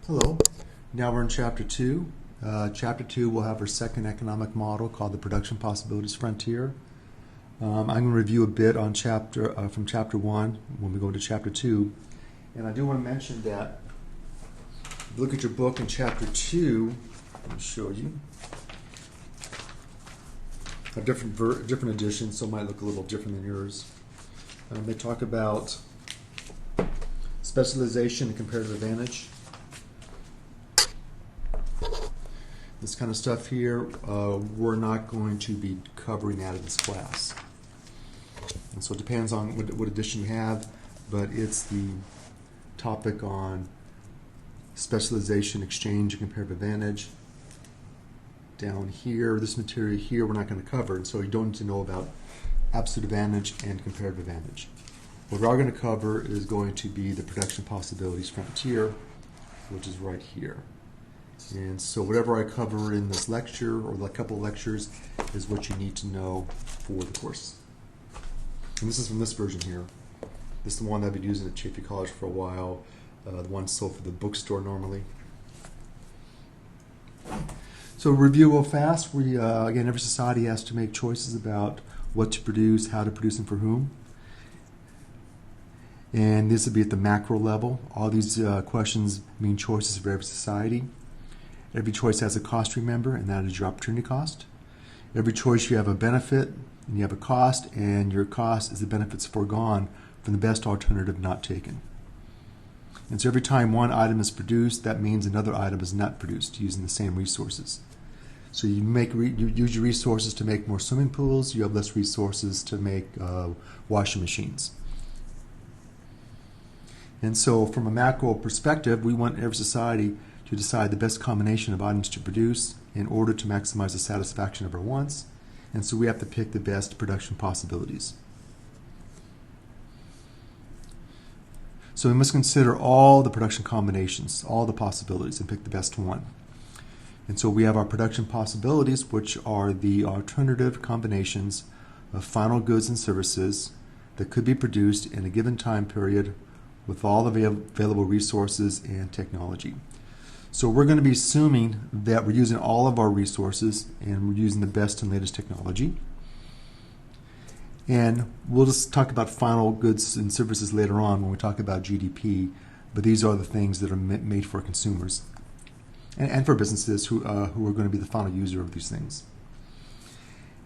Hello. Now we're in Chapter 2. Chapter 2 will have our second economic model called the Production Possibilities Frontier. I'm going to review a bit on from Chapter 1 when we go into Chapter 2. And I do want to mention that if you look at your book in Chapter 2, I'll show you. A different editions, so it might look a little different than yours. They talk about specialization and comparative advantage. This kind of stuff here, we're not going to be covering that in this class. And so it depends on what edition you have, but it's the topic on specialization, exchange, and comparative advantage. Down here, this material here, we're not going to cover, and so you don't need to know about absolute advantage and comparative advantage. What we are going to cover is going to be the production possibilities frontier, which is right here. And so whatever I cover in this lecture or a couple of lectures is what you need to know for the course. And this is from this version here. This is the one that I've been using at Chaffey College for a while, the one sold for the bookstore normally. So review real fast. Again, every society has to make choices about what to produce, how to produce, and for whom. And this would be at the macro level. All these questions mean choices for every society. Every choice has a cost, remember, and that is your opportunity cost. Every choice you have a benefit, and you have a cost, and your cost is the benefits foregone from the best alternative not taken. And so every time one item is produced, that means another item is not produced using the same resources. So you use your resources to make more swimming pools, you have less resources to make washing machines. And so from a macro perspective, we want every society to decide the best combination of items to produce in order to maximize the satisfaction of our wants. And so we have to pick the best production possibilities. So we must consider all the production combinations, all the possibilities, and pick the best one. And so we have our production possibilities, which are the alternative combinations of final goods and services that could be produced in a given time period with all the available resources and technology. So we're going to be assuming that we're using all of our resources and we're using the best and latest technology. And we'll just talk about final goods and services later on when we talk about GDP, but these are the things that are made for consumers and for businesses who are going to be the final user of these things.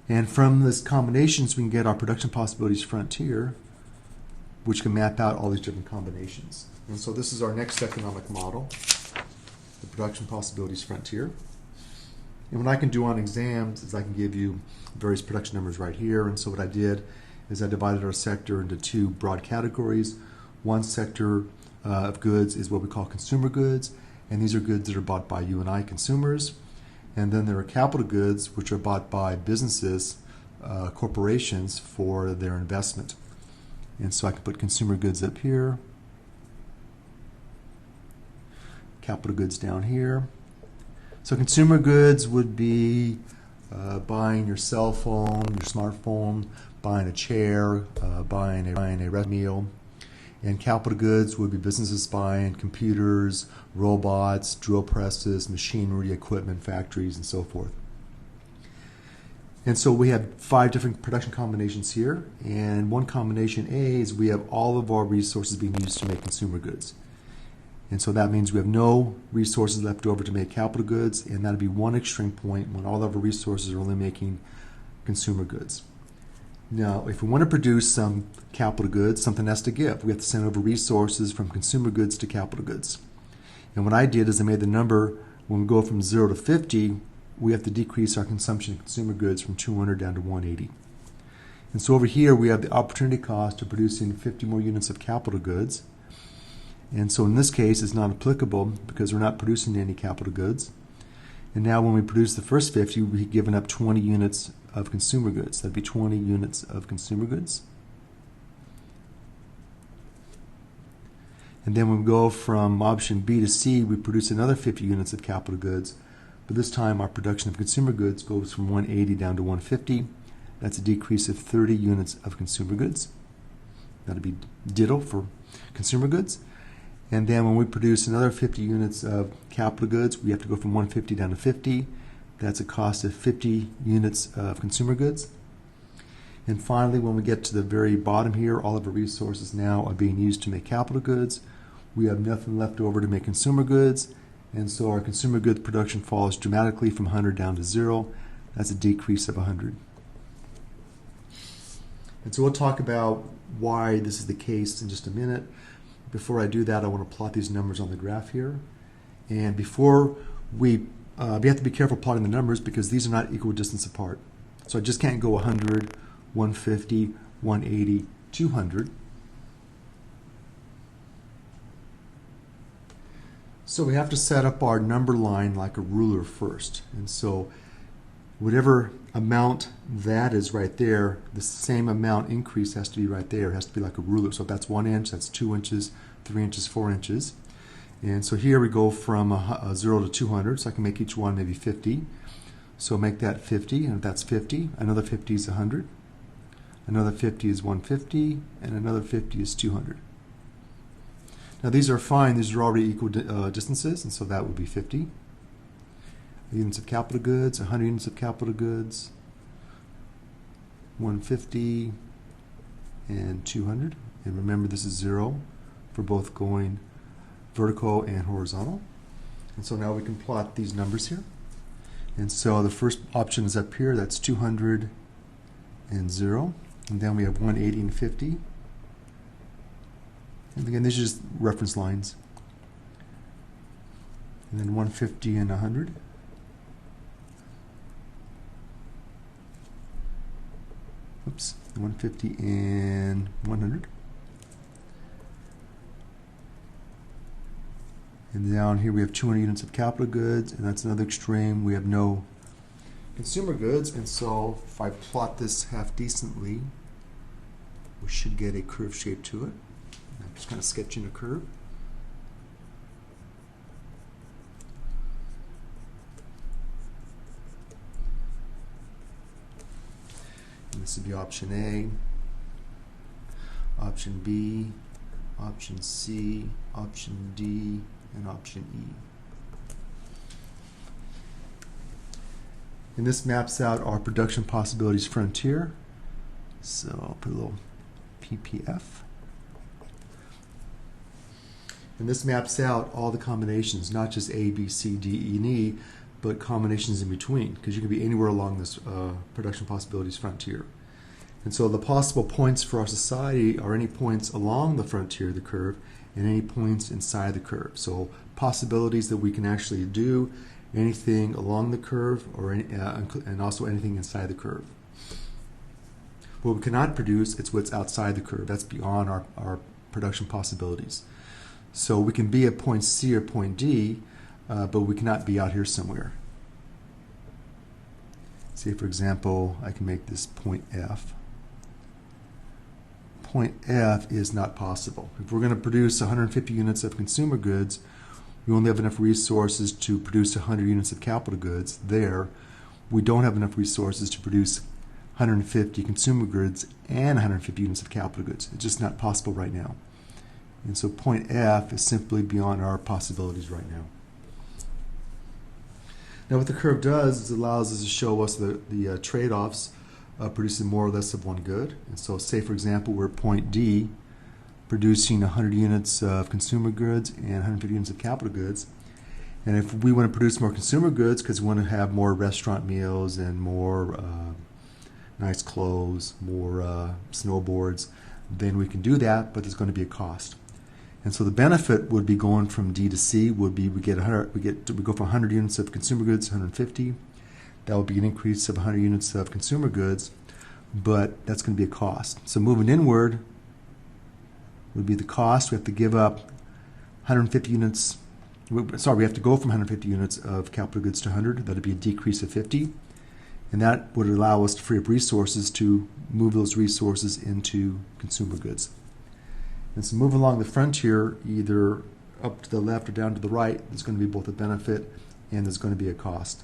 And from this combinations, we can get our production possibilities frontier, which can map out all these different combinations. And so this is our next economic model, the production possibilities frontier. And what I can do on exams is I can give you various production numbers right here. And so what I did is I divided our sector into two broad categories. One sector of goods is what we call consumer goods, and these are goods that are bought by you and I, consumers. And then there are capital goods, which are bought by businesses, corporations, for their investment. And so I can put consumer goods up here, capital goods down here. So consumer goods would be buying your cell phone, your smartphone, buying a chair, buying a meal. And capital goods would be businesses buying computers, robots, drill presses, machinery, equipment, factories, and so forth. And so we have 5 different production combinations here. And one combination A is we have all of our resources being used to make consumer goods. And so that means we have no resources left over to make capital goods, and that would be one extreme point when all of our resources are only making consumer goods. Now, if we want to produce some capital goods, something has to give. We have to send over resources from consumer goods to capital goods. And what I did is I made the number, when we go from 0 to 50, we have to decrease our consumption of consumer goods from 200 down to 180. And so over here we have the opportunity cost of producing 50 more units of capital goods. And so in this case, it's not applicable because we're not producing any capital goods. And now when we produce the first 50, we've given up 20 units of consumer goods. That'd be 20 units of consumer goods. And then when we go from option B to C, we produce another 50 units of capital goods. But this time our production of consumer goods goes from 180 down to 150. That's a decrease of 30 units of consumer goods. That'd be ditto for consumer goods. And then when we produce another 50 units of capital goods, we have to go from 150 down to 50. That's a cost of 50 units of consumer goods. And finally, when we get to the very bottom here, all of our resources now are being used to make capital goods. We have nothing left over to make consumer goods, and so our consumer goods production falls dramatically from 100 down to 0. That's a decrease of 100. And so we'll talk about why this is the case in just a minute. Before I do that, I want to plot these numbers on the graph here. And before we have to be careful plotting the numbers because these are not equal distance apart. So I just can't go 100, 150, 180, 200. So we have to set up our number line like a ruler first. And so whatever amount that is right there, the same amount increase has to be right there. It has to be like a ruler. So if that's 1 inch, that's 2 inches, 3 inches, 4 inches. And so here we go from 0 to 200. So I can make each one maybe 50. So make that 50, and if that's 50, another 50 is 100. Another 50 is 150, and another 50 is 200. Now these are fine, these are already equal distances, and so that would be 50. Units of capital goods, 100 units of capital goods, 150, and 200. And remember this is 0 for both going vertical and horizontal. And so now we can plot these numbers here. And so the first option is up here, that's 200 and 0. And then we have 180 and 50. And again, these are just reference lines. And then 150 and 100. Oops, 150 and 100. And down here we have 200 units of capital goods, and that's another extreme. We have no consumer goods, and so if I plot this half decently, we should get a curved shape to it. I'm just kind of sketching a curve. And this would be option A, option B, option C, option D, and option E. And this maps out our production possibilities frontier. So I'll put a little PPF. And this maps out all the combinations, not just A, B, C, D, E, and E, but combinations in between, because you can be anywhere along this production possibilities frontier. And so the possible points for our society are any points along the frontier of the curve and any points inside the curve. So possibilities that we can actually do anything along the curve or any, and also anything inside the curve. What we cannot produce, it's what's outside the curve. That's beyond our production possibilities. So we can be at point C or point D, but we cannot be out here somewhere. Say, for example, I can make this point F. Point F is not possible. If we're going to produce 150 units of consumer goods, we only have enough resources to produce 100 units of capital goods there. We don't have enough resources to produce 150 consumer goods and 150 units of capital goods. It's just not possible right now. And so point F is simply beyond our possibilities right now. Now what the curve does is it allows us to show us the trade-offs of producing more or less of one good. And so say, for example, we're at point D, producing 100 units of consumer goods and 150 units of capital goods. And if we want to produce more consumer goods because we want to have more restaurant meals and more nice clothes, more snowboards, then we can do that, but there's going to be a cost. And so the benefit would be going from D to C would be we go from 100 units of consumer goods to 150. That would be an increase of 100 units of consumer goods, but that's going to be a cost. So moving inward would be the cost. We have to give up 150 units. Sorry, we have to go from 150 units of capital goods to 100. That would be a decrease of 50. And that would allow us to free up resources to move those resources into consumer goods. And so moving along the frontier, either up to the left or down to the right, there's going to be both a benefit and there's going to be a cost.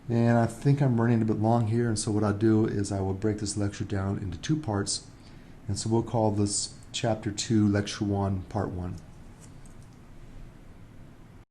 And I think I'm running a bit long here, and so what I'll do is I will break this lecture down into two parts. And so we'll call this Chapter 2, Lecture 1, Part 1.